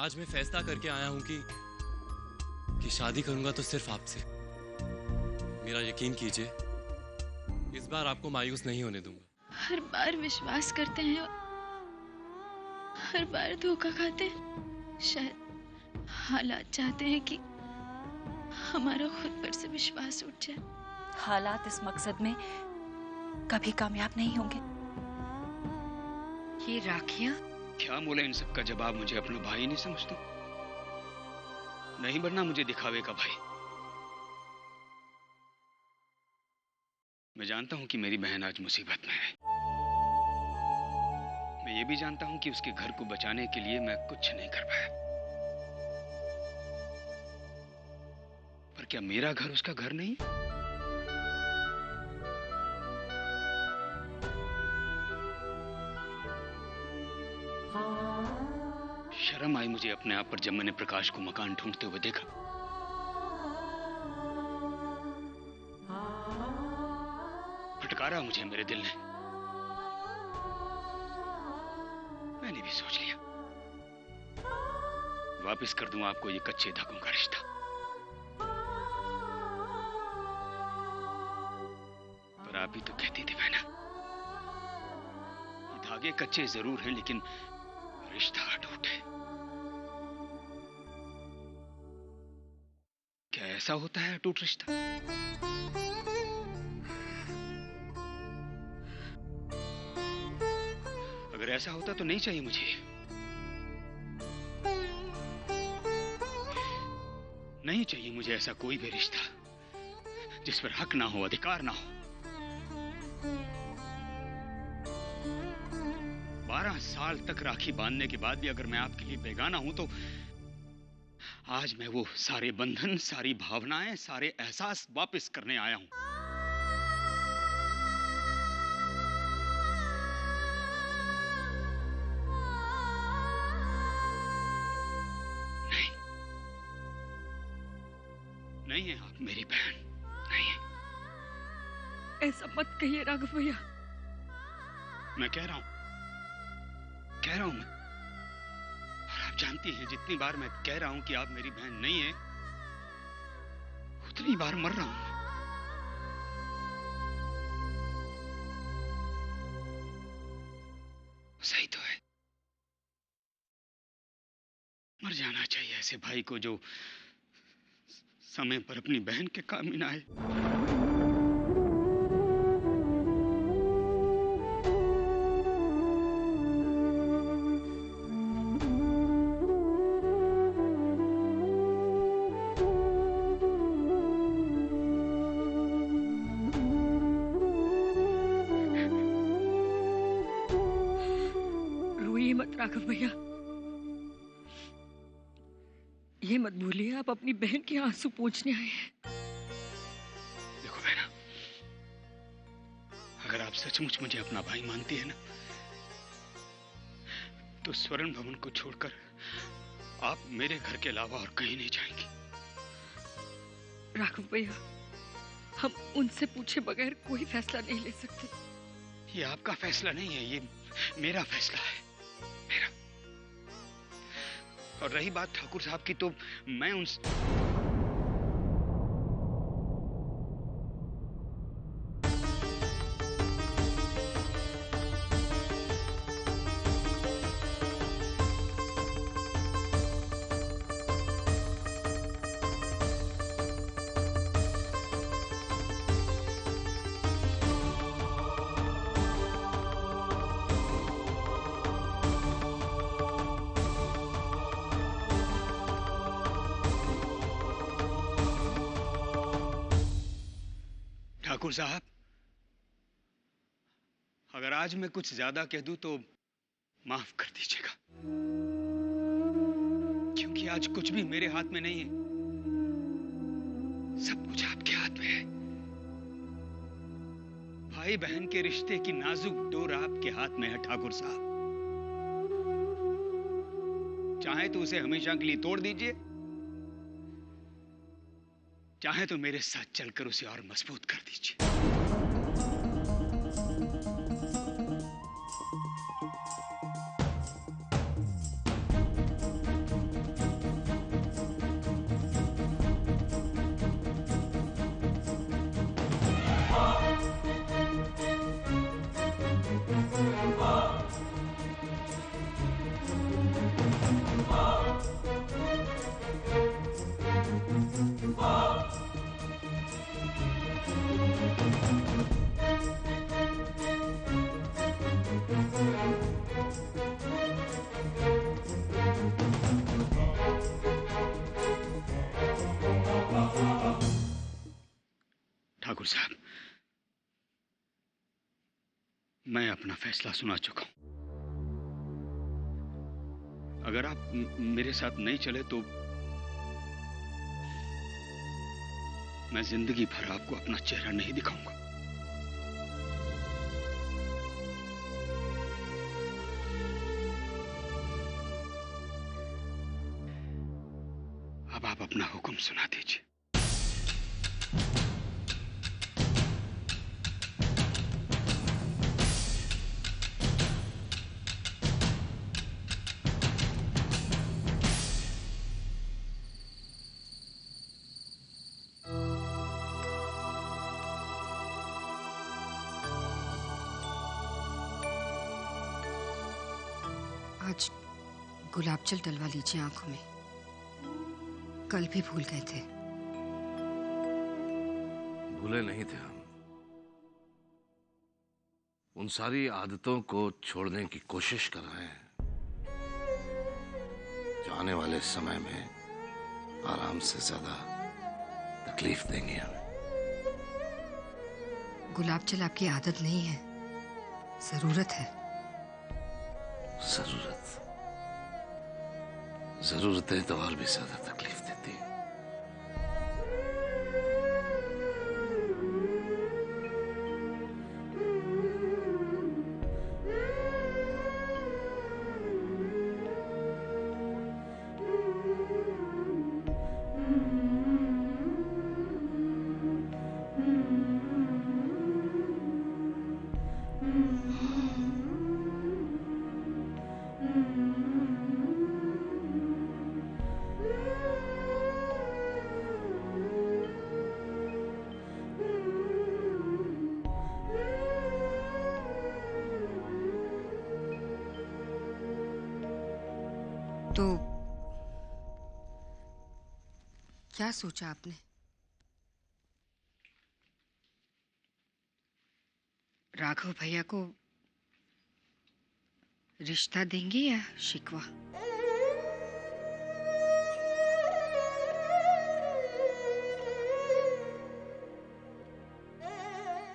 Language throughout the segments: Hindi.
आज मैं फैसला करके आया हूं कि शादी करूंगा तो सिर्फ आपसे। मेरा यकीन कीजिए, इस बार आपको मायूस नहीं होने दूंगा। हर बार विश्वास करते हैं, हर बार धोखा खाते हैं। शायद हालात चाहते हैं कि हमारा खुद पर से विश्वास उठ जाए। हालात इस मकसद में कभी कामयाब नहीं होंगे। ये राखियां क्या मोला इन सब का जवाब मुझे अपना भाई नहीं समझता? नहीं बनना मुझे दिखावे का भाई। मैं जानता हूं कि मेरी बहन आज मुसीबत में है। मैं ये भी जानता हूं कि उसके घर को बचाने के लिए मैं कुछ नहीं कर पाया। पर क्या मेरा घर उसका घर नहीं? शर्म आई मुझे अपने आप पर जब मैंने प्रकाश को मकान ढूंढते हुए देखा। फटकारा मुझे मेरे दिल ने। मैंने भी सोच लिया, वापस कर दूं आपको ये कच्चे धागों का रिश्ता। पर आप ही तो कहती थी बहना, ये धागे कच्चे जरूर हैं लेकिन रिश्ता अटूट है। क्या ऐसा होता है अटूट रिश्ता? अगर ऐसा होता तो नहीं चाहिए मुझे। नहीं चाहिए मुझे ऐसा कोई भी रिश्ता जिस पर हक ना हो, अधिकार ना हो। 12 साल तक राखी बांधने के बाद भी अगर मैं आपके लिए बेगाना हूं तो आज मैं वो सारे बंधन, सारी भावनाएं, सारे एहसास वापस करने आया हूं। नहीं, नहीं है आप मेरी बहन, नहीं है। ऐसा मत कहिए राघव भैया। मैं कह रहा हूं मैं। और आप जानती हैं जितनी बार मैं कह रहा हूं कि आप मेरी बहन नहीं है, उतनी बार मर रहा हूं मैं। सही तो है, मर जाना चाहिए ऐसे भाई को जो समय पर अपनी बहन के काम में ना आए। राघव भैया, ये मत भूलिए आप अपनी बहन के आंसू पोंछने आए हैं। देखो बहना, अगर आप सचमुच मुझे अपना भाई मानती है ना, तो स्वर्ण भवन को छोड़कर आप मेरे घर के अलावा और कहीं नहीं जाएंगी। राघव भैया, हम उनसे पूछे बगैर कोई फैसला नहीं ले सकते। ये आपका फैसला नहीं है, ये मेरा फैसला है। और रही बात ठाकुर साहब की, तो मैं उन ठाकुर साहब, अगर आज मैं कुछ ज्यादा कह दूं तो माफ कर दीजिएगा, क्योंकि आज कुछ भी मेरे हाथ में नहीं है, सब कुछ आपके हाथ में है। भाई बहन के रिश्ते की नाजुक डोर आपके हाथ में है ठाकुर साहब। चाहे तो उसे हमेशा के लिए तोड़ दीजिए, चाहे तो मेरे साथ चलकर उसे और मजबूत कर दीजिए। मैं अपना फैसला सुना चुका हूं। अगर आप मेरे साथ नहीं चले तो मैं जिंदगी भर आपको अपना चेहरा नहीं दिखाऊंगा। अब आप अपना हुक्म सुना दीजिए। आज गुलाब जल डलवा लीजिए आंखों में, कल भी भूल गए थे। भूले नहीं थे हम। उन सारी आदतों को छोड़ने की कोशिश कर रहे हैं जो आने वाले समय में आराम से ज्यादा तकलीफ देंगी हमें। गुलाब जल आपकी आदत नहीं है, जरूरत है। जरूरतें तो और भी ज्यादा तकलीफ देती हैं। तो क्या सोचा आपने? राघव भैया को रिश्ता देंगे या शिकवा?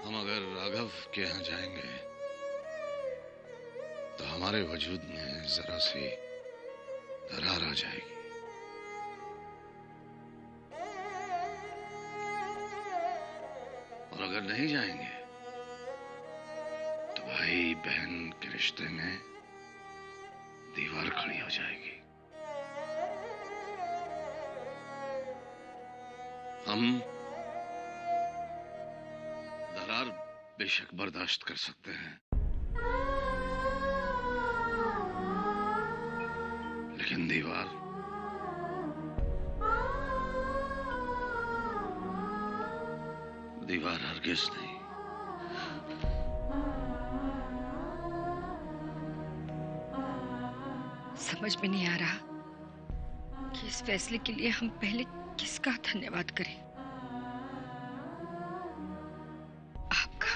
हम अगर राघव के यहाँ जाएंगे तो हमारे वजूद में जरा सी दरार आ जाएगी। और अगर नहीं जाएंगे तो भाई बहन के रिश्ते में दीवार खड़ी हो जाएगी। हम दरार बेशक बर्दाश्त कर सकते हैं, लेकिन दीवार हरगिज नहीं। समझ में नहीं आ रहा कि इस फैसले के लिए हम पहले किसका धन्यवाद करें, आपका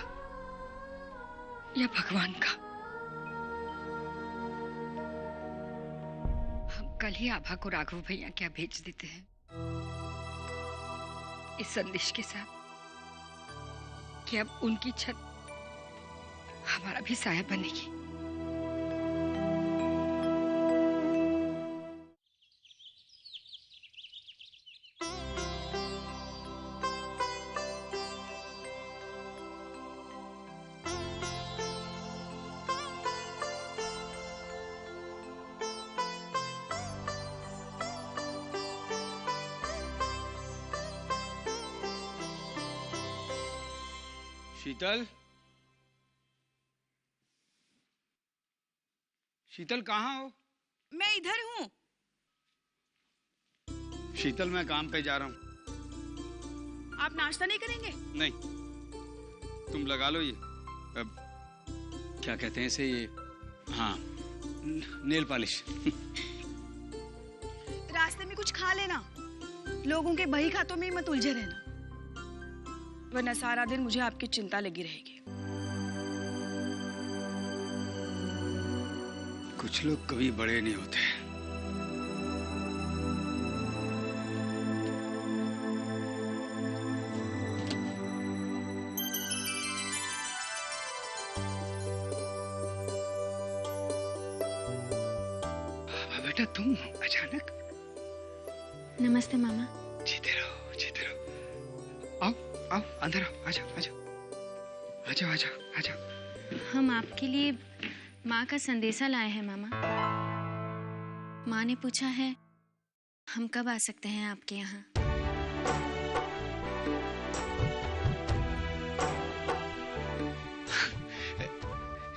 या भगवान का। हम कल ही आभा को राघव भैया क्या भेज देते हैं इस संदेश के साथ कि अब उनकी छत हमारा भी साया बनेगी। शीतल, शीतल कहाँ हो? मैं इधर हूँ। शीतल, मैं काम पे जा रहा हूँ। आप नाश्ता नहीं करेंगे? नहीं, तुम लगा लो ये क्या कहते हैं इसे, ये हाँ, नेल पॉलिश। रास्ते में कुछ खा लेना, लोगों के बही खातों में ही मत उलझे रहना, वरना सारा दिन मुझे आपकी चिंता लगी रहेगी। कुछ लोग कभी बड़े नहीं होते। बेटा तुम अचानक? नमस्ते मामा। जीते रहो, जीते रहो। आओ आओ, अंदर आओ, आ जाओ आ जाओ आ जाओ आ जाओ आ जाओ। हम आपके लिए माँ का संदेशा लाए हैं मामा। माँ ने पूछा है हम कब आ सकते हैं आपके यहाँ।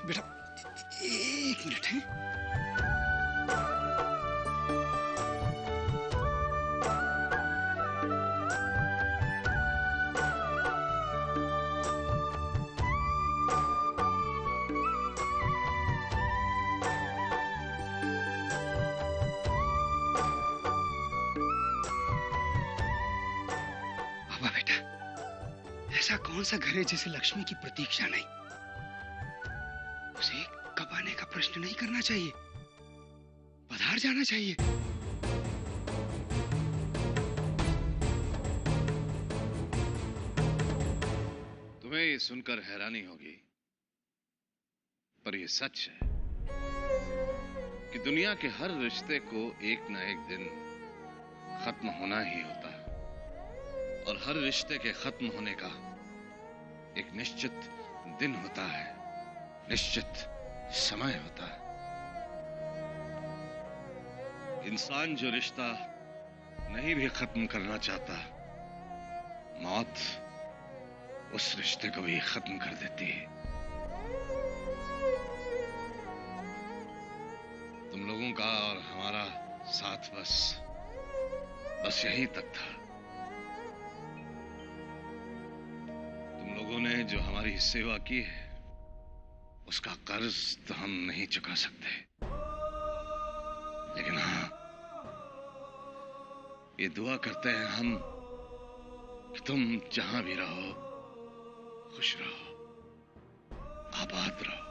बेटा एक मिनट है। ऐसा कौन सा घर है जिसे लक्ष्मी की प्रतीक्षा नहीं? उसे कब आने का प्रश्न नहीं करना चाहिए, पधार जाना चाहिए। तुम्हें ये सुनकर हैरानी होगी, पर ये सच है कि दुनिया के हर रिश्ते को एक न एक दिन खत्म होना ही होता है, और हर रिश्ते के खत्म होने का एक निश्चित दिन होता है, निश्चित समय होता है। इंसान जो रिश्ता नहीं भी खत्म करना चाहता, मौत उस रिश्ते को भी खत्म कर देती है। तुम लोगों का और हमारा साथ बस यही तक था। तुम लोगों ने जो हमारी सेवा की है, उसका कर्ज तो हम नहीं चुका सकते, लेकिन हाँ, ये दुआ करते हैं हम कि तुम जहां भी रहो, खुश रहो, आबाद रहो।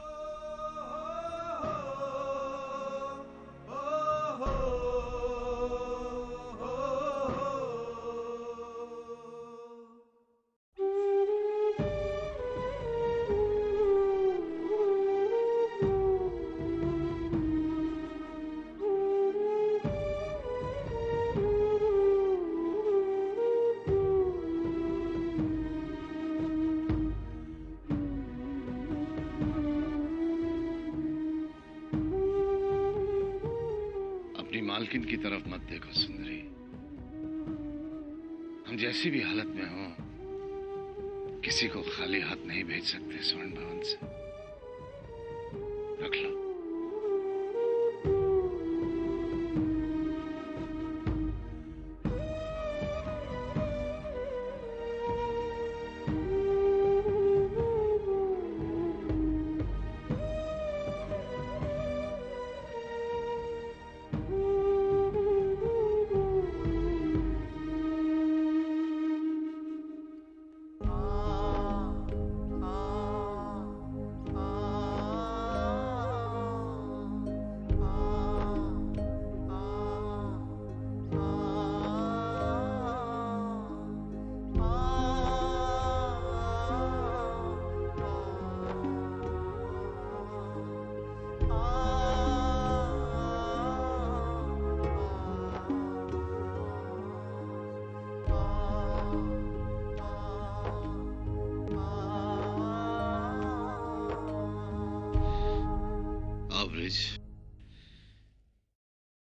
मालकिन की तरफ मत देखो सुंदरी। हम जैसी भी हालत में हो, किसी को खाली हाथ नहीं भेज सकते स्वर्ण भवन से। रख लो।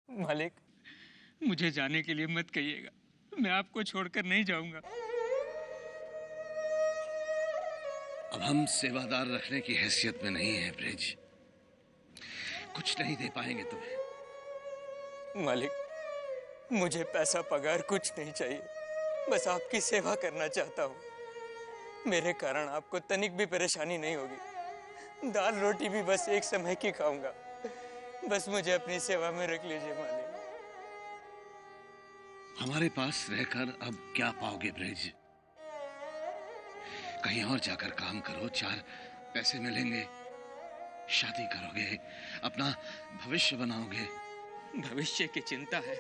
मालिक, मुझे जाने के लिए मत कहिएगा, मैं आपको छोड़कर नहीं जाऊंगा। अब हम सेवादार रखने की हैसियत में नहीं है ब्रिज, कुछ नहीं दे पाएंगे तुम्हें। मालिक, मुझे पैसा पगार कुछ नहीं चाहिए, बस आपकी सेवा करना चाहता हूँ। मेरे कारण आपको तनिक भी परेशानी नहीं होगी। दाल रोटी भी बस एक समय की खाऊंगा। बस मुझे अपनी सेवा में रख लीजिए मालिक। हमारे पास रहकर अब क्या पाओगे ब्रिज? कहीं और जाकर काम करो, 4 पैसे मिलेंगे, शादी करोगे, अपना भविष्य बनाओगे। भविष्य की चिंता है,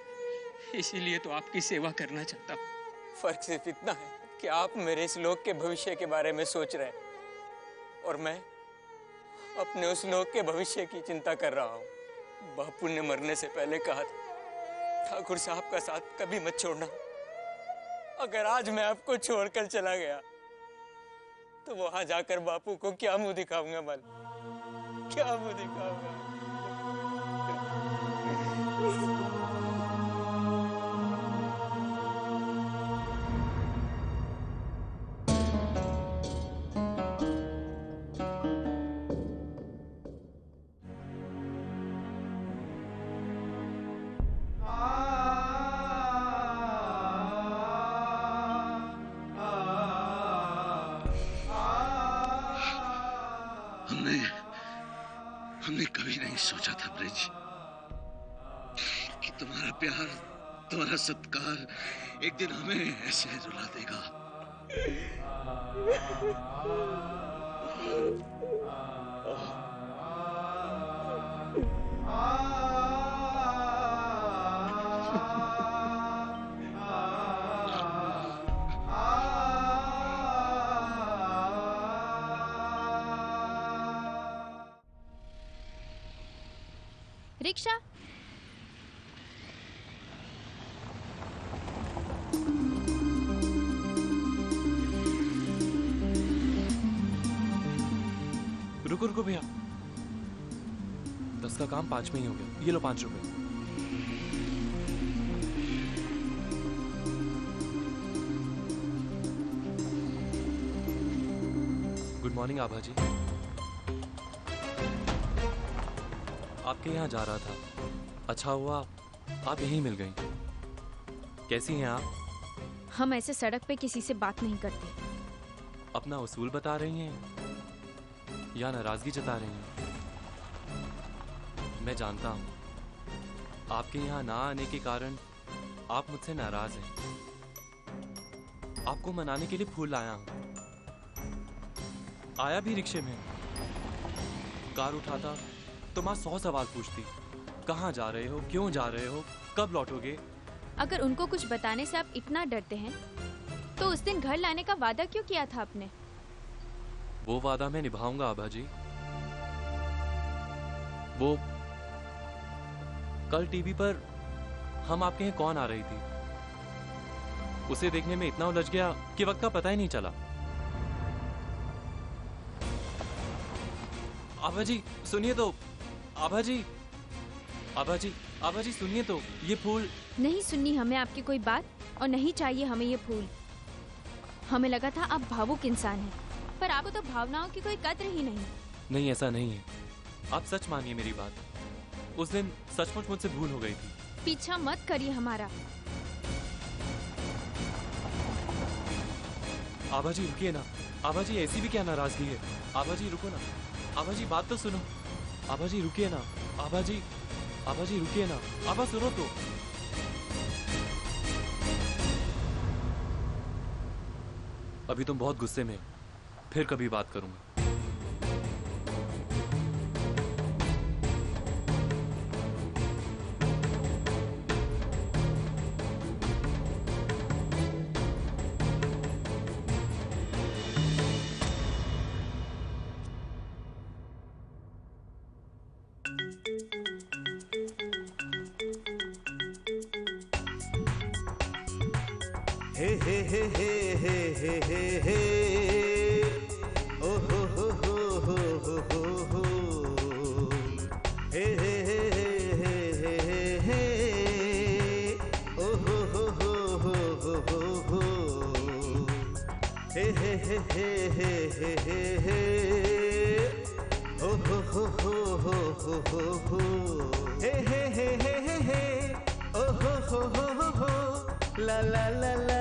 इसीलिए तो आपकी सेवा करना चाहता हूँ। फर्क सिर्फ इतना है कि आप मेरे इस लोक के भविष्य के बारे में सोच रहे हैं और मैं अपने उस लोक के भविष्य की चिंता कर रहा हूँ। बापू ने मरने से पहले कहा था, ठाकुर साहब का साथ कभी मत छोड़ना। अगर आज मैं आपको छोड़कर चला गया तो वहां जाकर बापू को क्या मुंह दिखाऊंगा मैं? क्या मुंह दिखाऊंगा? हमने कभी नहीं सोचा था ब्रिज कि तुम्हारा प्यार, तुम्हारा सत्कार एक दिन हमें ऐसे रुला देगा। रिक्शा। रुको रुको भैया, 10 का काम 5 में ही हो गया। ये लो 5 रुपए। गुड मॉर्निंग आभा जी। आपके यहाँ जा रहा था, अच्छा हुआ आप यहीं मिल गई। कैसी हैं आप? हम ऐसे सड़क पे किसी से बात नहीं करते। अपना उसूल बता रही हैं या नाराजगी जता रही हैं? मैं जानता हूं आपके यहाँ ना आने के कारण आप मुझसे नाराज हैं। आपको मनाने के लिए फूल लाया हूं। आया भी रिक्शे में। कार उठाता तो माँ 100 सवाल पूछती, कहाँ जा रहे हो, क्यों जा रहे हो, कब लौटोगे? अगर उनको कुछ बताने से आप इतना डरते हैं तो उस दिन घर लाने का वादा क्यों किया था आपने? वो वादा मैं निभाऊंगा आभा जी। वो कल टीवी पर हम आपके यहाँ कौन आ रही थी, उसे देखने में इतना उलझ गया कि वक्त का पता ही नहीं चला। आभा जी सुनिए तो, आभा जी, आभा जी, आभा जी सुनिए तो, ये फूल। नहीं सुननी हमें आपकी कोई बात और नहीं चाहिए हमें ये फूल। हमें लगा था आप भावुक इंसान हैं, पर आपको तो भावनाओं की कोई कद्र ही नहीं। नहीं ऐसा नहीं है, आप सच मानिए मेरी बात। उस दिन सचमुच मुझसे भूल हो गई थी। पीछा मत करिए हमारा। आभा जी रुकिए ना, आभा जी ऐसी भी क्या नाराजगी है? आभा जी रुको ना, आभा जी बात तो सुनो। आभा जी रुकिए ना, आभा जी, आभा जी रुकिए ना, आभा सुनो तो। अभी तुम बहुत गुस्से में, फिर कभी बात करूंगा। हे हे हे हे हे हे हे हे ओ हो हो हो हो हो हो हो हे हे हे हे हे हे हे ओ हो हो हो हो हो हो हो हे हे हे हे हे हे हे हे ओ हो हो हो हो हो हो हो हे हे हे हे हे हे ओ हो हो हो हो हो la la la la